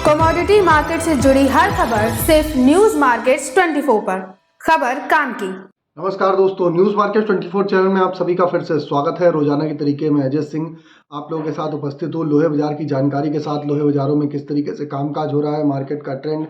Commodity market से जुड़ी हर खबर सिर्फ न्यूज मार्केट्स 24 पर। खबर काम की। नमस्कार दोस्तों, न्यूज मार्केट 24 चैनल में आप सभी का फिर से स्वागत है। रोजाना के तरीके में अजय सिंह आप लोगों के साथ उपस्थित हूँ लोहे बाजार की जानकारी के साथ। लोहे बाजारों में किस तरीके से कामकाज हो रहा है, मार्केट का ट्रेंड,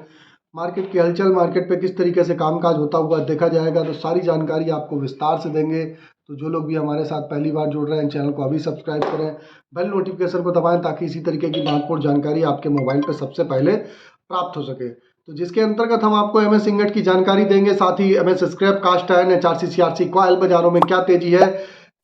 मार्केट की हलचल, मार्केट पे किस तरीके से कामकाज होता हुआ देखा जाएगा, तो सारी जानकारी आपको विस्तार से देंगे। तो जो लोग भी हमारे साथ पहली बार जुड़ रहे हैं, चैनल को अभी सब्सक्राइब करें, बेल नोटिफिकेशन को दबाएं ताकि इसी तरीके की महत्वपूर्ण जानकारी आपके मोबाइल पर सबसे पहले प्राप्त हो सके। तो जिसके अंतर्गत हम आपको एमएस इंगट की जानकारी देंगे, साथ ही MS scrap, cast iron, HRC, CRC, coil बाजारों में क्या तेजी है,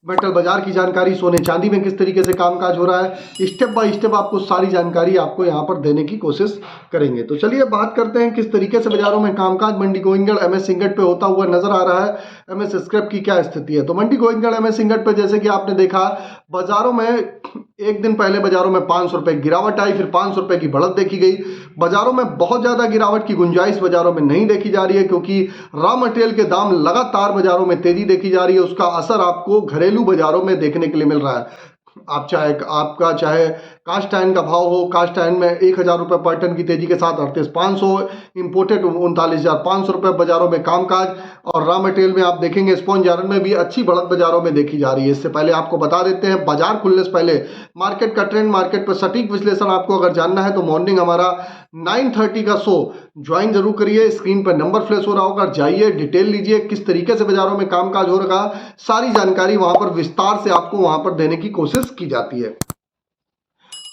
मेटल बाजार की जानकारी, सोने चांदी में किस तरीके से कामकाज हो रहा है, स्टेप बाय स्टेप आपको सारी जानकारी आपको यहाँ पर देने की कोशिश करेंगे। तो चलिए बात करते हैं किस तरीके से बाजारों में कामकाज मंडी गोविंदगढ़ एमएस इंगट पे होता हुआ नजर आ रहा है। एमएस स्क्रैप की क्या स्थिति है, तो मंडी गोविंदगढ़ एमएस इंगट पे जैसे कि आपने देखा, बाजारों में एक दिन पहले बाजारों में 500 रुपए गिरावट आई, फिर 500 रुपए की बढ़त देखी गई। बाजारों में बहुत ज्यादा गिरावट की गुंजाइश बाजारों में नहीं देखी जा रही है, क्योंकि रॉ मटेरियल के दाम लगातार बाजारों में तेजी देखी जा रही है। उसका असर आपको घरेलू बाजारों में देखने के लिए मिल रहा है। आपका चाहे कास्ट आयरन का भाव हो, कास्ट आयरन में 1000 रुपये पर टन की तेजी के साथ 38,500, इंपोर्टेड 39,500 रुपये बाजारों में कामकाज। और रॉ मटेरियल में आप देखेंगे स्पॉन्ज आयरन में भी अच्छी बढ़त बाजारों में देखी जा रही है। इससे पहले आपको बता देते हैं बाजार खुलने से पहले मार्केट का ट्रेंड, मार्केट पर सटीक विश्लेषण आपको अगर जानना है तो मॉर्निंग हमारा 9:30 का शो ज्वाइन जरूर करिए। स्क्रीन पर नंबर फ्लैश हो रहा होगा, जाइए डिटेल लीजिए किस तरीके से बाजारों में कामकाज हो रहा, सारी जानकारी वहां पर विस्तार से आपको वहां पर देने की कोशिश की जाती है।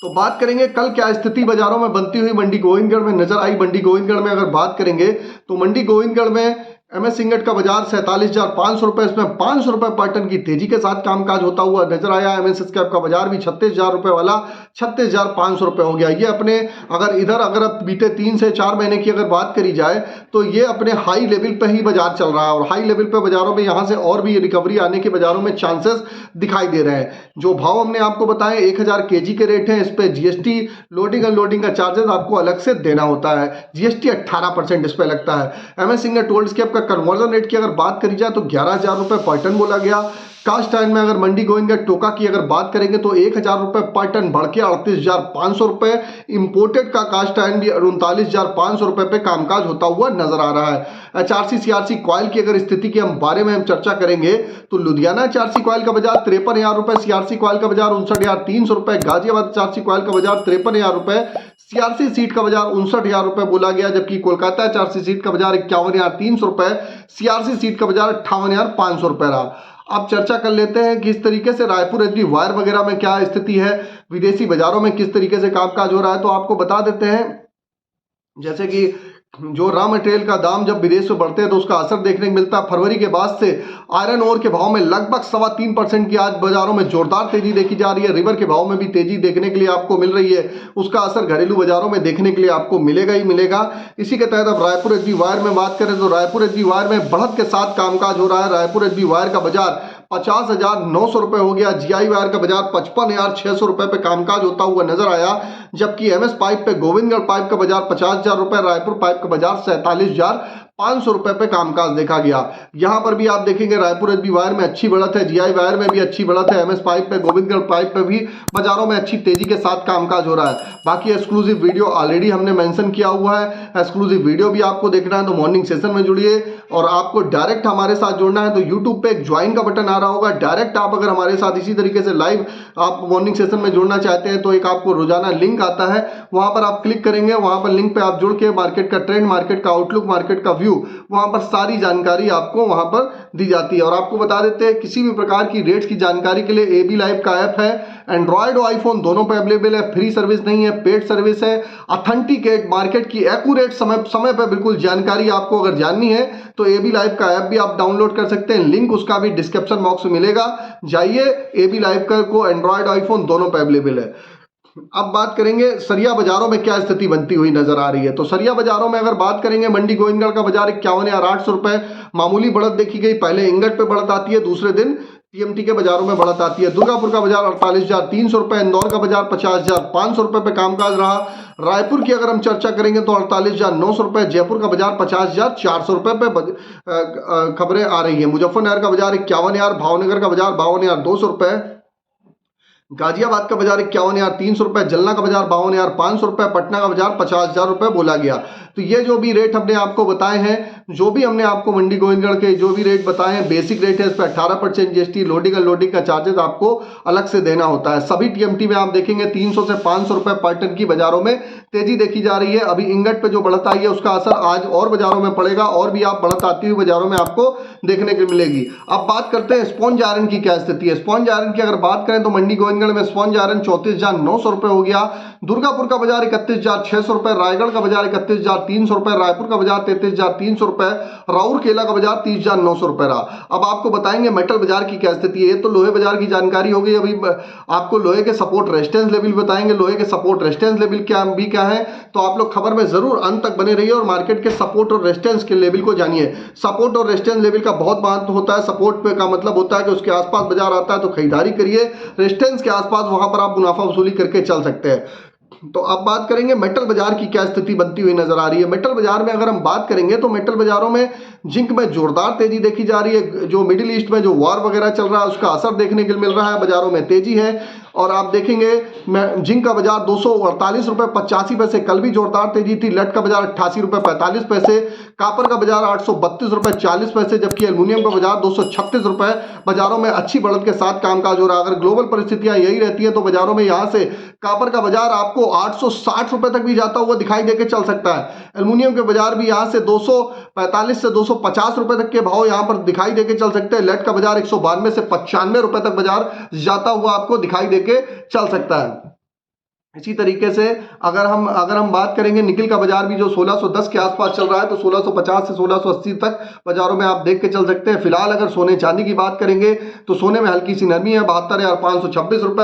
तो बात करेंगे कल क्या स्थिति बाजारों में बनती हुई मंडी गोविंदगढ़ में नजर आई। मंडी गोविंदगढ़ में अगर बात करेंगे तो मंडी गोविंदगढ़ में एमएस इंगट का बाजार 47,500 रुपए, इसमें 500 रुपए पर टन की तेजी के साथ कामकाज होता हुआ नजर आया। एमएस स्क्रैप का बाजार भी 36,000 रुपए वाला 36,500 रुपए हो गया। ये अपने अगर बीते 3 से 4 महीने की अगर बात करी जाए तो ये अपने हाई लेवल पे ही बाजार चल रहा है, और हाई लेवल पे बाजारों में यहाँ से और भी रिकवरी आने के बाजारों में चांसेस दिखाई दे रहे हैं। जो भाव हमने आपको बताए 1000 केजी के रेट हैं, इस पे जीएसटी, लोडिंग अनलोडिंग का चार्जेस आपको अलग से देना होता है। जीएसटी 18% इस पे लगता है। MS ingot old scrap conversion rate की अगर बात करी जाए तो 11,000 रुपए पर टन बोला गया। कास्ट आयरन में अगर मंडी गोविंदगढ़ टोका की अगर बात करेंगे तो 1,000 रुपए पर टन बढ़ के 38,500 रुपए। इंपोर्टेड का कास्ट आयरन भी 39,500 रुपए पे कामकाज होता हुआ नजर आ रहा है। एचआरसी सीआरसी कॉयल की अगर स्थिति की हम बारे में हम चर्चा करेंगे तो लुधियाना एचआरसी कॉयल का बाजार 53,000 रुपए, सीआरसी कॉयल का बाजार 59,300 रुपए, गाजियाबाद एचआरसी कॉयल का बाजार 53,000 रुपए, सीआरसी सीट का बाजार 59,000 रुपए बोला गया, जबकि कोलकाता एचआरसी सीट का बाजार 51,300 रुपए, सीआरसी सीट का बाजार 58,500 रुपए रहा। अब चर्चा कर लेते हैं कि इस तरीके से रायपुर एचडी वायर वगैरह में क्या स्थिति है, विदेशी बाजारों में किस तरीके से कामकाज हो रहा है। तो आपको बता देते हैं जैसे कि जो रॉ मटेरियल का दाम जब विदेश में बढ़ते हैं तो उसका असर देखने को मिलता है। फरवरी के बाद से आयरन ओर के भाव में लगभग 3.25% की आज बाजारों में जोरदार तेजी देखी जा रही है। रिवर के भाव में भी तेजी देखने के लिए आपको मिल रही है, उसका असर घरेलू बाजारों में देखने के लिए आपको मिलेगा ही मिलेगा। इसी के तहत अब रायपुर एचडी वायर में बात करें तो रायपुर एचडी वायर में बढ़त के साथ कामकाज हो रहा है। रायपुर एचडी वायर का बाजार 50,900 रुपए हो गया। जीआई वायर का बाजार 55,600 रुपए पे कामकाज होता हुआ नजर आया, जबकि एमएस पाइप पे गोविंदगढ़ पाइप का बाजार 50,000 रुपए, रायपुर पाइप का बाजार 47,500 रुपए पे कामकाज देखा गया। यहां पर भी आप देखेंगे रायपुर एचबी वायर में अच्छी बढ़त है, जीआई वायर में भी अच्छी बढ़त है, एमएस पाइप पे, गोविंदगढ़ पाइप पे भी बाजारों में अच्छी तेजी के साथ कामकाज हो रहा है। बाकी एक्सक्लूसिव वीडियो ऑलरेडी हमने मेंशन किया हुआ है, एक्सक्लूसिव वीडियो भी आपको देखना है तो मॉर्निंग सेशन में जुड़िए। और आपको डायरेक्ट हमारे साथ जुड़ना है तो यूट्यूब पे एक ज्वाइन का बटन आ रहा होगा, डायरेक्ट आप अगर हमारे साथ इसी तरीके से लाइव आप मॉर्निंग सेशन में जुड़ना चाहते हैं तो एक आपको रोजाना लिंक आता है, वहां पर आप क्लिक करेंगे, वहां पर लिंक पे आप जुड़ के मार्केट का ट्रेंड, मार्केट का आउटलुक, मार्केट का व्यू, वहां पर सारी जानकारी आपको वहां पर दी जाती है। और आपको बता देते हैं किसी भी प्रकार की रेट्स की जानकारी के लिए एबी लाइव का ऐप है, एंड्रॉइड और आईफोन दोनों पे अवेलेबल है। फ्री सर्विस नहीं है, पेड सर्विस है। ऑथेंटिकेट मार्केट की एक्यूरेट समय पे बिल्कुल जानकारी आपको अगर जाननी है तो एबी लाइव का ऐप भी आप डाउनलोड कर सकते हैं, लिंक उसका भी डिस्क्रिप्शन बॉक्स में मिलेगा, जाइए। एबी लाइव का को एंड्रॉइड आईफोन दोनों पे अवेलेबल है। अब बात करेंगे सरिया बाजारों में क्या स्थिति बनती हुई नजर आ रही है। तो सरिया बाजारों में अगर बात करेंगे मंडी गोविंदगढ़ का बाजार 51,800 रुपए, मामूली बढ़त देखी गई। पहले इंगट पे बढ़त आती है, दूसरे दिन टीएमटी के बाजारों में बढ़त आती है। दुर्गापुर का बाजार 48,300 रुपए, इंदौर का बाजार 50,500 रुपए पे कामकाज रहा। रायपुर की अगर हम चर्चा करेंगे तो 48,900 रुपए, जयपुर का बाजार 50,400 रुपए पे खबरें आ रही है। मुजफ्फरनगर का बाजार 51,000, भावनगर का बाजार 52,200 रुपए, गाजियाबाद का बाजार 51,300 रुपए, जलना का बाजार 52,500 रुपए, पटना का बाजार 50,000 रुपए बोला गया। तो ये जो भी रेट हमने आपको बताए हैं, जो भी हमने आपको मंडी गोविंदगढ़ के जो भी रेट बताए हैं, बेसिक रेट है, इस पर 18% जीएसटी, लोडिंग अनलोडिंग का चार्जेस आपको अलग से देना होता है। सभी टीएमटी में आप देखेंगे 300 से 500 रुपए पर टन की बाजारों में तेजी देखी जा रही है। अभी इंगट पे जो बढ़त आई है उसका असर आज और बाजारों में पड़ेगा, और भी आप बढ़त आती हुई बाजारों में आपको देखने को मिलेगी। अब बात करते हैं स्पॉन्ज आयरन की क्या स्थिति है। स्पॉन्ज आयरन की अगर बात करें तो मंडी गोविंदगढ़ में स्पॉन्ज आयरन 34,900 रुपए हो गया। दुर्गापुर का बाजार 31,600 रुपए, रायगढ़ का बाजार 31,300 रुपए, रायपुर का बाजार 33,300 रुपए, राउरकेला का बाजार 30,900 रुपए रहा। अब आपको बताएंगे मेटल बाजार की क्या स्थिति है। तो लोहे बाजार की जानकारी हो गई। अभी आपको लोहे के सपोर्ट रेजिस्टेंस लेवल बताएंगे, लोहे के सपोर्ट रेजिस्टेंस लेवल क्या है। तो आप लोग खबर में जरूर अंत तक बने रहिए और मार्केट के सपोर्ट और रेजिस्टेंस के लेवल को जानिए। सपोर्ट और रेजिस्टेंस लेवल का बहुत महत्व होता है। सपोर्ट पे का मतलब होता है कि उसके आसपास बाजार आता है तो खरीदारी करिए, रेजिस्टेंस के आसपास वहां पर आप मुनाफा वसूली करके चल सकते हैं। तो अब बात करेंगे मेटल बाजार की क्या स्थिति बनती हुई नजर आ रही है। मेटल बाजार में अगर हम बात करेंगे तो मेटल बाजारों में जिंक में जोरदार तेजी देखी जा रही है। जो मिडिल ईस्ट में जो वॉर वगैरह चल रहा है उसका असर देखने को मिल रहा है, बाजारों में तेजी है। और आप देखेंगे जिंक का बाजार 248 रुपए 85 पैसे, कल भी जोरदार तेजी थी। लेड का बाजार 88 रुपए 45 पैसे, कापर का बाजार 832 रुपए 40 पैसे, जबकि एल्यूमिनियम का बाजार 236 रुपए। बाजारों में अच्छी बढ़त के साथ कामकाज हो रहा है। अगर ग्लोबल परिस्थितियां यही रहती है तो बाजारों में यहां से कापर का बाजार आपको 860 रुपए तक भी जाता हुआ दिखाई देके चल सकता है। एल्यूमिनियम के बाजार भी यहां से 245 से 250 रुपए तक के भाव यहां पर दिखाई देके चल सकते हैं। लेड का बाजार 192 से 95 रुपए तक बाजार जाता हुआ आपको दिखाई देके चल सकता है। इसी तरीके से अगर हम बात करेंगे निकिल का बाजार भी जो 1610 के आसपास चल रहा है, तो 1650 से 1680 तक बाजारों में आप देख के चल सकते हैं। फिलहाल अगर सोने चांदी की बात करेंगे तो सोने में हल्की सी नरमी है, 72,526 रुपए।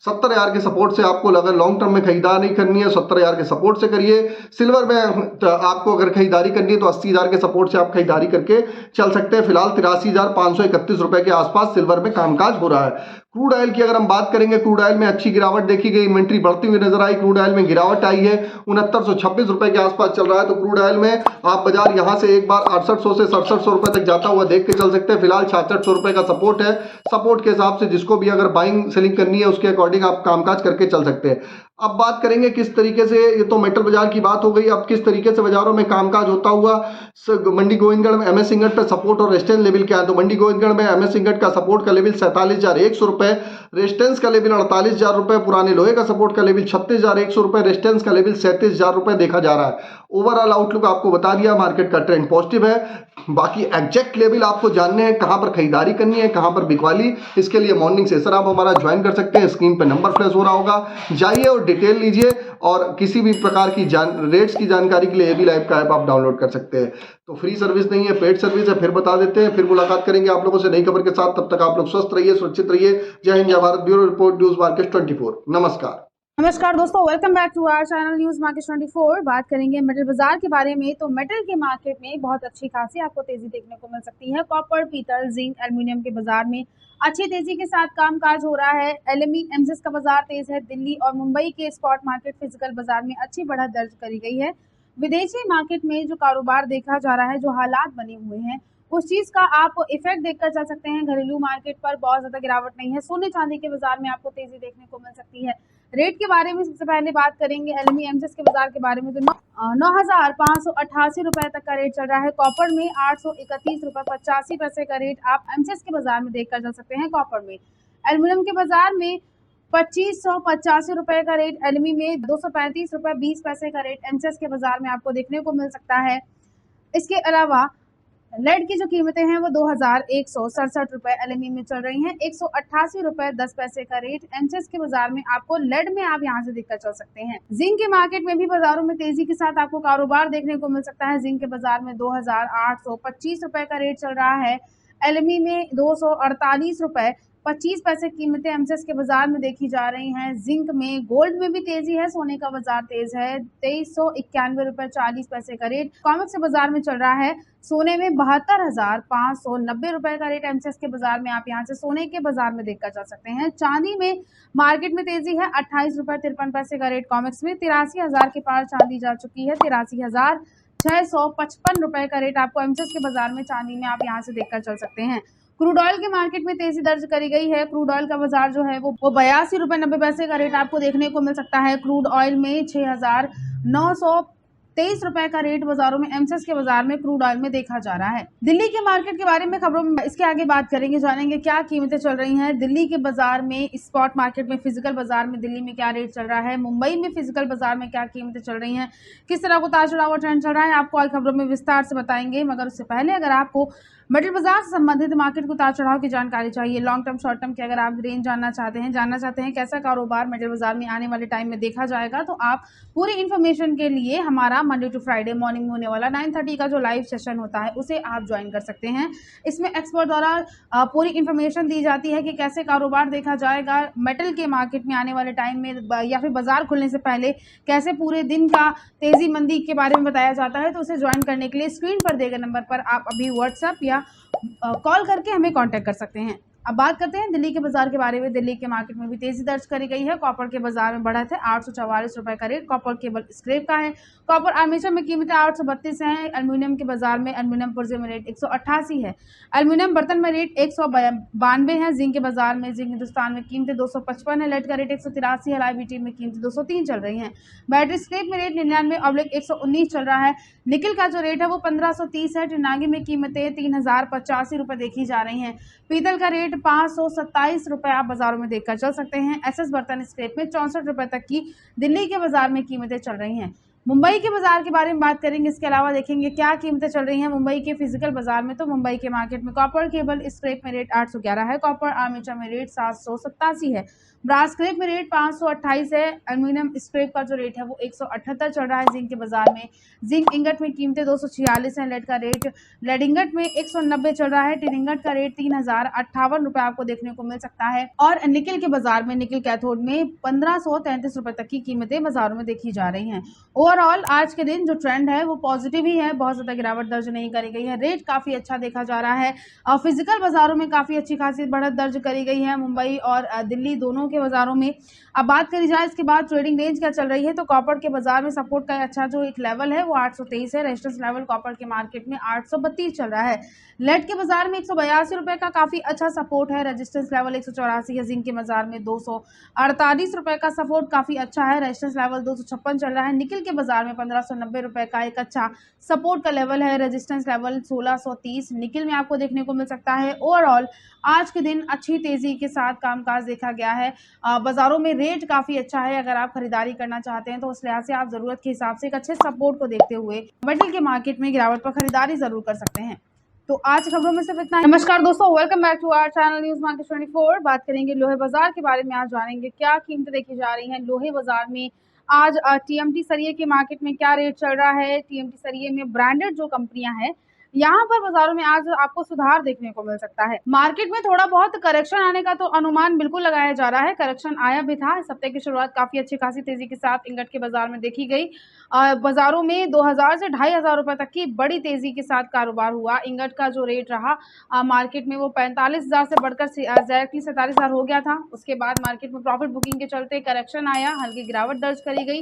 70,000 के सपोर्ट से आपको अगर लॉन्ग टर्म में खरीदारी करनी है 70,000 के सपोर्ट से करिए। सिल्वर में आपको अगर खरीदारी करनी है तो 80,000 के सपोर्ट से आप खरीदारी करके चल सकते हैं। फिलहाल 83,531 रुपए के आसपास सिल्वर में कामकाज हो रहा है। क्रूड ऑयल की अगर हम बात करेंगे, क्रूड ऑयल में अच्छी गिरावट देखी गई, इन्वेंट्री बढ़ती हुई नजर आई। क्रूड ऑयल में गिरावट आई है, 6926 रुपए के आसपास चल रहा है। तो क्रूड ऑयल में आप बाजार यहां से एक बार 6800 से 6700 रुपए तक जाता हुआ देख के चल सकते हैं। फिलहाल 6600 रुपए का सपोर्ट है। सपोर्ट के हिसाब से जिसको भी अगर बाइंग सेलिंग करनी है उसके अकॉर्डिंग आप कामकाज करके चल सकते हैं। अब बात करेंगे किस तरीके से, ये तो मेटल बाजार की बात हो गई। अब किस तरीके से बाजारों में कामकाज होता हुआ मंडी गोविंदगढ़ में एमएस इंगट पे सपोर्ट और रेजिस्टेंस लेवल क्या है। तो मंडी गोविंदगढ़ में एमएस इंगट का सपोर्ट का लेवल 47,100 रुपए, रेजिस्टेंस का लेवल 48,000 रुपए, पुराने लोहे का सपोर्ट का लेवल 36,100 रुपए, रेजिस्टेंस का लेवल 37,000 रुपए देखा जा रहा है। ओवरऑल आउटलुक आपको बता दिया, मार्केट का ट्रेंड पॉजिटिव है। बाकी एग्जैक्ट लेवल आपको जानने हैं, कहां पर खरीदारी करनी है, कहां पर बिकवाली, इसके लिए मॉर्निंग सेशन आप हमारा ज्वाइन कर सकते हैं। स्क्रीन पे नंबर फ्लैश हो रहा होगा, जाइए और डिटेल लीजिए। और किसी भी प्रकार की रेट्स की जानकारी के लिए एबी लाइव का ऐप आप डाउनलोड कर सकते हैं। तो फ्री सर्विस नहीं है, पेड सर्विस है। फिर बता देते हैं, फिर मुलाकात करेंगे आप लोगों से नई खबर के साथ। तब तक आप लोग स्वस्थ रहिए, सुरक्षित रहिए। जय हिंद, जय Bharat. Bureau report, news market 24। नमस्कार। नमस्कार दोस्तों, welcome back to our channel news market 24। बात करेंगे मेटल बाजार के बारे में। तो मेटल के मार्केट में बहुत अच्छी खासी आपको तेजी देखने को मिल सकती है। कॉपर, पीतल, जिंक, एल्युमिनियम के बाजार में अच्छी तेजी के साथ कामकाज हो रहा है। एलएमई एमसीएक्स का बाजार तेज है। दिल्ली और मुंबई के स्पॉट मार्केट फिजिकल बाजार में अच्छी बढ़त दर्ज करी गई है। विदेशी मार्केट में जो कारोबार देखा जा रहा है, जो हालात बने हुए हैं, उस चीज का आप इफेक्ट देखकर चल सकते हैं। घरेलू मार्केट पर बहुत ज्यादा गिरावट नहीं है। सोने चांदी के बाजार में आपको तेजी देखने को मिल सकती है। रेट के बारे में सबसे पहले बात करेंगे एलएमई एमसीएक्स के बाजार के बारे में। तो 9,588 रुपए तक का रेट चल रहा है। कॉपर में 831 रुपए 85 पैसे का रेट आप एमसीएक्स के बाजार में देखकर चल सकते हैं। कॉपर में एल्युमिनियम के बाजार में 2585 रुपए का रेट, एलएमई में 235 रुपए 20 पैसे का रेट एमसीएक्स के बाजार में आपको देखने को मिल सकता है। इसके अलावा लेड की जो कीमतें हैं वो 2,167 रुपए एलएमई में चल रही हैं। 188 रुपए 10 पैसे का रेट एमसीएक्स के बाजार में आपको लेड में आप यहां से देखकर चल सकते हैं। जिंक के मार्केट में भी बाजारों में तेजी के साथ आपको कारोबार देखने को मिल सकता है। जिंक के बाजार में 2,825 रुपए का रेट चल रहा है। एलएमई में 248 रुपए 25 पैसे कीमतें एमसीएक्स के बाजार में देखी जा रही हैं। जिंक में, गोल्ड में भी तेजी है। सोने का बाजार तेज है। 2391 रुपए 40 पैसे का रेट कॉमेक्स के बाजार में चल रहा है। सोने में 72,590 रुपए का रेट एमसीएक्स के बाजार में आप यहां से सोने के बाजार में देखकर चल सकते हैं। चांदी में मार्केट में तेजी है। 28 रुपए 53 पैसे का रेट कॉमेक्स में। 83,000 के पार चांदी जा चुकी है। 83,655 रुपए का रेट आपको एमसीएक्स के बाजार में चांदी में आप यहां से देखकर चल सकते हैं। क्रूड ऑयल के मार्केट में तेजी दर्ज करी गई है। क्रूड ऑयल का बाजार जो है वो 82.90 रुपए का रेट आपको देखने को मिल सकता है। क्रूड ऑयल में 6,923 रुपए का रेट बाजारों में एमसीएक्स के बाजार में क्रूड ऑयल में देखा जा रहा है। दिल्ली के मार्केट के बारे में खबरों में इसके आगे बात करेंगे, जानेंगे क्या कीमतें चल रही हैं दिल्ली के बाजार में, स्पॉट मार्केट में, फिजिकल बाजार में दिल्ली में क्या रेट चल रहा है, मुंबई में फिजिकल बाजार में क्या कीमतें चल रही हैं, किस तरह को उतार चढ़ाव ट्रेंड चल रहा है, आपको आज खबरों में विस्तार से बताएंगे। मगर उससे पहले अगर आपको मेटल बाजार से संबंधित मार्केट को उतार चढ़ाव की जानकारी चाहिए, लॉन्ग टर्म शॉर्ट टर्म की अगर आप रेंज जानना चाहते हैं कैसा कारोबार मेटल बाजार में आने वाले टाइम में देखा जाएगा, तो आप पूरी इन्फॉर्मेशन के लिए हमारा मंडे टू फ्राइडे मॉर्निंग में होने वाला 9:30 का जो लाइव सेशन होता है उसे आप ज्वाइन कर सकते हैं। इसमें एक्सपर्ट द्वारा पूरी इन्फॉर्मेशन दी जाती है कि कैसे कारोबार देखा जाएगा मेटल के मार्केट में आने वाले टाइम में, या फिर बाजार खुलने से पहले कैसे पूरे दिन का तेजी मंदी के बारे में बताया जाता है। तो उसे ज्वाइन करने के लिए स्क्रीन पर दिए गए नंबर पर आप अभी व्हाट्सएप या कॉल करके हमें कांटेक्ट कर सकते हैं। अब बात करते हैं दिल्ली के बाजार के बारे में। दिल्ली के मार्केट में भी तेजी दर्ज करी गई है। कॉपर के बाजार में बढ़त है, 844 रुपए का रेट कॉपर केबल स्क्रैप का है। कॉपर आर्मेचर में कीमतें 832 है। एल्यूमिनियम के बाजार में एल्यूमिनियम पुर्जे में रेट 188 है। एल्यूमिनियम बर्तन में रेट 192 है। जिंक के बाजार में जिंक हिंदुस्तान में कीमतें 255 है। लेड का रेट 183 है। लाइबिटी में कीमतें 203 चल रही है। बैटरी स्क्रैप में रेट 99/119 चल रहा है। निकल का जो रेट है वो 1530 है। टिनागी में कीमतें 3085 रुपए देखी जा रही हैं। पीतल का रेट 527 रुपए आप बाजारों में देखकर चल सकते हैं। एसएस बर्तन स्क्रैप में 64 रुपए तक की दिल्ली के बाजार में कीमतें चल रही हैं। मुंबई के बाजार के बारे में बात करेंगे, इसके अलावा देखेंगे क्या कीमतें चल रही हैं मुंबई के फिजिकल बाजार में। तो मुंबई के मार्केट में कॉपर केबल स्क्रैप में रेट 811 है। कॉपर आर्मेचर में रेट 787 है। ब्रास स्क्रैप में रेट 528 है। एल्यूमिनियम स्क्रैप का जो रेट है वो 178 चल रहा है। जिंक के बाजार में जिंक इंगट में कीमतें 246 है। लेड का रेट लेड इंगट में 190 चल रहा है। टिन इंगट का रेट 3058 रुपए आपको देखने को मिल सकता है। और निकल के बाजार में निकल कैथोड में 1533 रुपए तक की कीमतें बाजारों में देखी जा रही हैं। ओवरऑल आज के दिन जो ट्रेंड है वो पॉजिटिव ही है, बहुत ज्यादा गिरावट दर्ज नहीं करी गई है। रेट काफी अच्छा देखा जा रहा है और फिजिकल बाजारों में काफी अच्छी खासी बढ़त दर्ज करी गई है मुंबई और दिल्ली दोनों के बाजारों में। अब बात करी जाए इसके बाद ट्रेडिंग रेंज क्या चल रही है, तो कॉपर के बाजार में सपोर्ट का अच्छा जो एक लेवल है वो 823 है। रेजिस्टेंस लेवल कॉपर के मार्केट में 832 चल रहा है। लेड के बाजार में 182 रुपए का काफी अच्छा सपोर्ट है। रेजिस्टेंस लेवल 184 है। जिंक के बाजार में 248 रुपए का सपोर्ट काफी अच्छा है। रेजिस्टेंस लेवल 256 चल रहा है। निकल के बाजार में 1590 रुपए का एक अच्छा सपोर्ट का लेवल है। रेजिस्टेंस लेवल 1630 निकल में आपको देखने को मिल सकता है। ओवरऑल आज के दिन अच्छी तेजी के साथ कामकाज देखा गया है। बाजारों में रेट काफी अच्छा है। अगर आप खरीदारी करना चाहते हैं तो उस लिहाज से आप जरूरत के हिसाब से एक अच्छे सपोर्ट को देखते हुए मेटल के मार्केट में गिरावट पर खरीदारी जरूर कर सकते हैं। तो आज खबरों में सिर्फ इतना। नमस्कार दोस्तों, welcome back to our channel news market 24। बात करेंगे लोहे बाजार के बारे में। आज जानेंगे क्या कीमतें देखी जा रही हैं लोहे बाजार में। आज टीएमटी सरिये के मार्केट में क्या रेट चल रहा है। टीएमटी सरिये में ब्रांडेड जो कंपनियां हैं यहाँ पर बाजारों में आज आपको सुधार देखने को मिल सकता है। मार्केट में थोड़ा बहुत करेक्शन आने का तो अनुमान बिल्कुल लगाया जा रहा है। करेक्शन आया भी था। इस हफ्ते की शुरुआत काफी अच्छी खासी तेजी के साथ इंगट के बाजार में देखी गई। बाजारों में 2000 से 2500 रुपए तक की बड़ी तेजी के साथ कारोबार हुआ। इंगट का जो रेट रहा मार्केट में वो 45,000 से बढ़कर डायरेक्टली 47,000 हो गया था। उसके बाद मार्केट में प्रॉफिट बुकिंग के चलते करेक्शन आया, हल्की गिरावट दर्ज करी गई।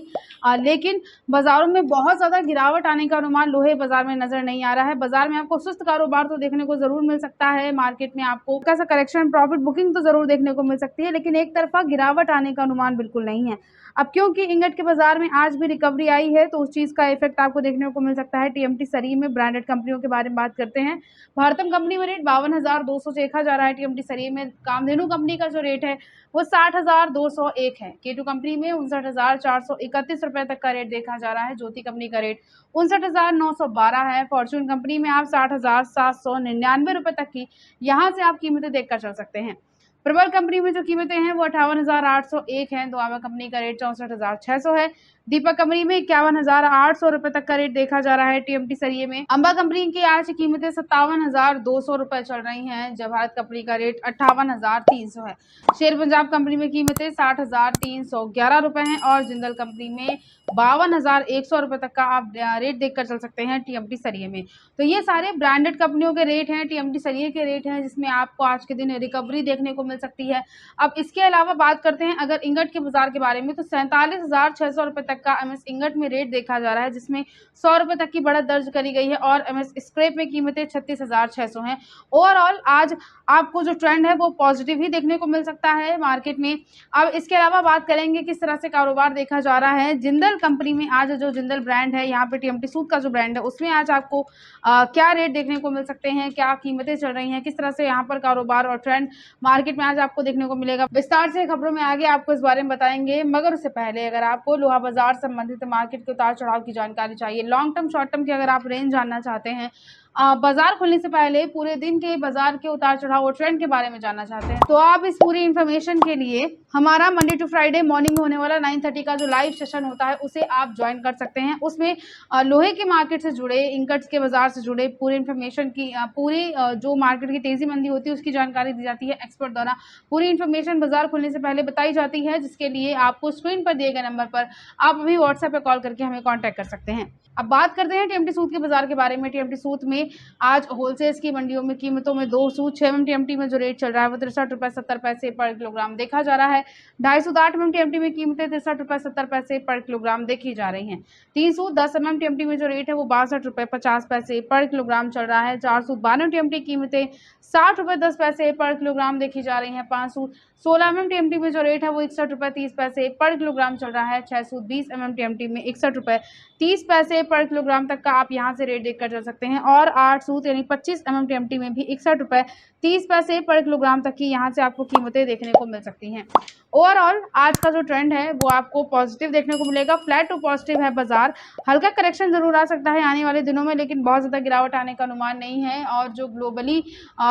लेकिन बाजारों में बहुत ज्यादा गिरावट आने का अनुमान लोहे बाजार में नजर नहीं आ रहा है। बाजार में आपको सुस्त कारोबार तो देखने को जरूर मिल सकता है। मार्केट में आपको कैसा करेक्शन प्रॉफिट बुकिंग तो जरूर देखने को मिल सकती है, लेकिन एक तरफा गिरावट आने का अनुमान बिल्कुल नहीं है। अब क्योंकि इंगट के बाजार में आज भी रिकवरी आई है तो उस चीज का इफेक्ट आपको देखने को मिल सकता है। टीएमटी सरी में ब्रांडेड कंपनियों के बारे में बात करते हैं। भारतम कंपनी में रेट 52,200 देखा जा रहा है। टीएमटी सरी में कामधेनु कंपनी का जो रेट है वो 60,201 है। केटू कंपनी में 59,431 रुपए तक का रेट देखा जा रहा है। ज्योति कंपनी का रेट 59,912 है। फॉर्चून कंपनी में आप 60,799 रुपए तक की यहाँ से आप कीमतें देखकर चल सकते हैं। प्रबल कंपनी में जो कीमतें हैं वो 58,801 है। दुआबा कंपनी का रेट 64,600 है। दीपक कंपनी में 51,800 रुपए तक का रेट देखा जा रहा है। टीएमटी सरिये में अंबा कंपनी की आज की कीमतें 57,200 रुपए चल रही हैं। जवाहर कंपनी का रेट 58,300 है। शेर पंजाब कंपनी में कीमतें 60,311 रुपए हैं और जिंदल कंपनी में 52,100 रुपए तक का आप रेट देखकर चल सकते हैं टीएमटी सरिये में। तो ये सारे ब्रांडेड कंपनियों के रेट हैं, टीएमटी सरिये के रेट हैं, जिसमें आपको आज के दिन रिकवरी देखने को मिल मिल सकती है। अब इसके अलावा बात करते हैं अगर इंगट के बाजार के बारे में, तो 47,600 रुपये तक का एमएस इंगट में रेट देखा जा रहा है, जिसमें 100 रुपये तक की बढ़त दर्ज करी गई है और एमएस स्क्रैप में कीमतें 36,600 हैं। ओवरऑल आज आपको जो ट्रेंड है वो पॉजिटिव ही देखने को मिल सकता है मार्केट में। अब इसके अलावा बात करेंगे किस तरह से कारोबार देखा जा रहा है। जिंदल कंपनी में आज जो जिंदल ब्रांड है, यहाँ पे टीएमटी सूद का जो ब्रांड है उसमें आज आपको क्या रेट देखने को मिल सकते हैं, क्या कीमतें चल रही हैं, किस तरह से यहाँ पर कारोबार और ट्रेंड मार्केट में आज आपको देखने को मिलेगा। विस्तार से खबरों में आगे आपको इस बारे में बताएंगे, मगर उससे पहले अगर आपको लोहा बाजार संबंधित मार्केट के उतार चढ़ाव की जानकारी चाहिए, लॉन्ग टर्म शॉर्ट टर्म की अगर आप रेंज जानना चाहते हैं, बाजार खुलने से पहले पूरे दिन के बाजार के उतार चढ़ाव और ट्रेंड के बारे में जानना चाहते हैं, तो आप इस पूरी इन्फॉर्मेशन के लिए हमारा मंडे टू फ्राइडे मॉर्निंग होने वाला 9:30 का जो लाइव सेशन होता है उसे आप ज्वाइन कर सकते हैं। उसमें लोहे के मार्केट से जुड़े, इंगट्स के बाजार से जुड़े पूरी इन्फॉर्मेशन की पूरी जो मार्केट की तेजी मंदी होती है उसकी जानकारी दी जाती है एक्सपर्ट द्वारा। पूरी इन्फॉर्मेशन बाजार खुलने से पहले बताई जाती है, जिसके लिए आपको स्क्रीन पर दिए गए नंबर पर आप अभी व्हाट्सएप पर कॉल करके हमें कॉन्टैक्ट कर सकते हैं। अब बात करते हैं टीएमटी सूद के बाजार के बारे में। टीएमटी सूद में आज होलसेल्स की मंडियों में कीमतों में 2 सूद 6 mm टीएमटी में जो रेट चल रहा है वो 63 रुपये 70 पैसे पर किलोग्राम देखा जा रहा है। 2.5 सूद 8 mm टीएमटी में कीमतें 63 रुपये 70 पैसे पर किलोग्राम देखी जा रही हैं। 3 सूद 10 mm टीएमटी में जो रेट है वो 62 रुपये 50 पैसे पर किलोग्राम चल रहा है। 4 सूद 12 टीएमटी कीमतें 60 रुपये 10 पैसे पर किलोग्राम देखी जा रही हैं। 5 सूद 16 mm टीएमटी में जो रेट है वो 61 रुपये 30 पैसे पर किलोग्राम चल रहा है। 6 सूद 20 mm टीएमटी में 61 रुपये 30 पैसे पर किलोग्राम तक का आप यहां से रेट देखकर चल सकते हैं। और 8 सूद यानी 25 mm टीएमटी में भी 61 रुपये 30 पैसे पर किलोग्राम तक की यहां से आपको कीमतें देखने को मिल सकती हैं। ओवरऑल आज का जो ट्रेंड है वो आपको पॉजिटिव देखने को मिलेगा, फ्लैट टू पॉजिटिव है बाजार। हल्का करेक्शन जरूर आ सकता है आने वाले दिनों में, लेकिन बहुत ज़्यादा गिरावट आने का अनुमान नहीं है। और जो ग्लोबली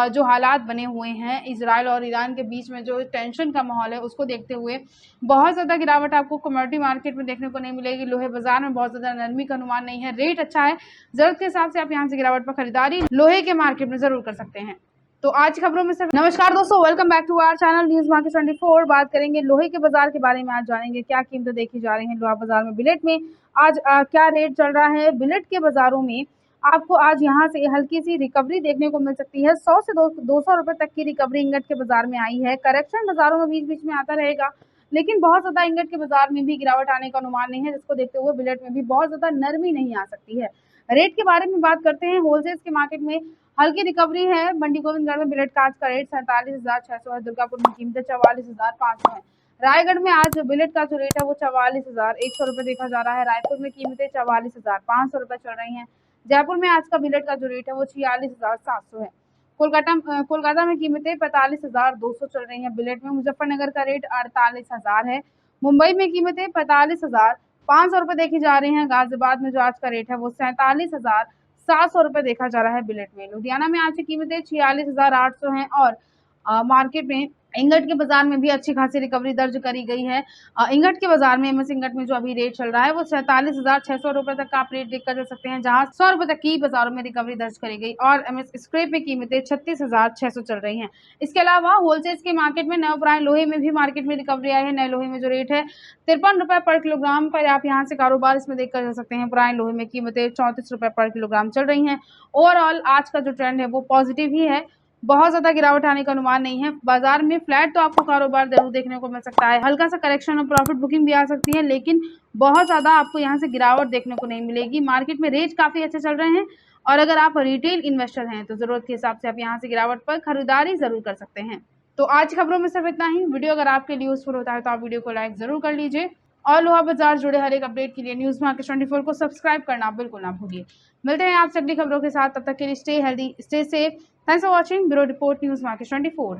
जो हालात बने हुए हैं इजराइल और ईरान के बीच में जो टेंशन का माहौल है उसको देखते हुए बहुत ज़्यादा गिरावट आपको कमोडिटी मार्केट में देखने को नहीं मिलेगी। लोहे बाजार में बहुत ज़्यादा नरमी का अनुमान नहीं है, रेट अच्छा है, जरूरत के हिसाब से आप यहाँ से गिरावट पर खरीदारी लोहे के मार्केट में जरूर कर सकते हैं। तो आज खबरों में सिर्फ नमस्कार दोस्तों, welcome back to our channel news market 24। बात करेंगे लोहे के बाजार के बारे में, आज जानेंगे क्या कीमतें देखी जा रही हैं लोहा बाजार में। बिलेट में आज क्या रेट चल रहा है। बिलेट के बाजारों में आपको आज यहाँ से हल्की सी रिकवरी देखने को मिल सकती है। 100 से 200 रुपए तक की रिकवरी इंगट के बाजार में आई है। करेक्शन बाजारों में बीच बीच में आता रहेगा, लेकिन बहुत ज्यादा इंगट के बाजार में भी गिरावट आने का अनुमान नहीं है, जिसको देखते हुए बिलेट में भी बहुत ज्यादा नरमी नहीं आ सकती है। रेट के बारे में बात करते हैं, होलसेल्स के मार्केट में हल्की रिकवरी है। मंडी गोविंदगढ़ में बिलेट का आज का रेट 47,600 है। दुर्गापुर में कीमतें 44,500 है। रायगढ़ में आज बिलेट का जो रेट है वो 44,100 रुपये देखा जा रहा है। रायपुर में कीमतें 44,500 रुपये चल रही हैं। जयपुर में आज का बिलेट का जो रेट है वो 46,700 है। कोलकाता में कीमतें 45,200 चल रही हैं बिलेट में। मुजफ्फरनगर का रेट 48,000 है। मुंबई में कीमतें 45,500 रुपये देखी जा रही हैं। गाजियाबाद में जो आज का रेट है वो 47,700 रुपये देखा जा रहा है बिलेट में। लुधियाना में आज की कीमतें 46,800 हैं। और मार्केट में इंगट के बाजार में भी अच्छी खासी रिकवरी दर्ज करी गई है। इंगट के बाजार में एमएस इंगट में जो अभी रेट चल रहा है वो 47,600 रुपये तक का आप रेट देखकर चल सकते हैं, जहां 100 रुपये तक की बाजारों में रिकवरी दर्ज करी गई। और एमएस स्क्रैप में कीमतें 36,600 चल रही हैं। इसके अलावा होलसेल्स के मार्केट में नए पुराने लोहे में भी मार्केट में रिकवरी आई है। नए लोहे में जो रेट है 53 रुपये पर किलोग्राम पर आप यहाँ से कारोबार इसमें देखकर चल सकते हैं। पुराने लोहे में कीमतें 34 रुपये पर किलोग्राम चल रही हैं। ओवरऑल आज का जो ट्रेंड है वो पॉजिटिव ही है, बहुत ज्यादा गिरावट आने का अनुमान नहीं है। बाजार में फ्लैट तो आपको कारोबार जरूर देखने को मिल सकता है, हल्का सा करेक्शन और प्रॉफिट बुकिंग भी आ सकती है, लेकिन बहुत ज्यादा आपको यहाँ से गिरावट देखने को नहीं मिलेगी। मार्केट में रेट काफी अच्छे चल रहे हैं, और अगर आप रिटेल इन्वेस्टर हैं तो जरूरत के हिसाब से आप यहाँ से गिरावट पर खरीदारी जरूर कर सकते हैं। तो आज खबरों में सिर्फ इतना ही। वीडियो अगर आपके लिए यूजफुल होता है तो आप वीडियो को लाइक जरूर कर लीजिए, और लोहा बाजार जुड़े हर एक अपडेट के लिए न्यूज मार्केट 24 को सब्सक्राइब करना बिल्कुल ना भूलिए। मिलते हैं आपसे अगली खबरों के साथ, तब तक के लिए stay healthy, stay safe. Thanks for watching. Bureau report news market 24।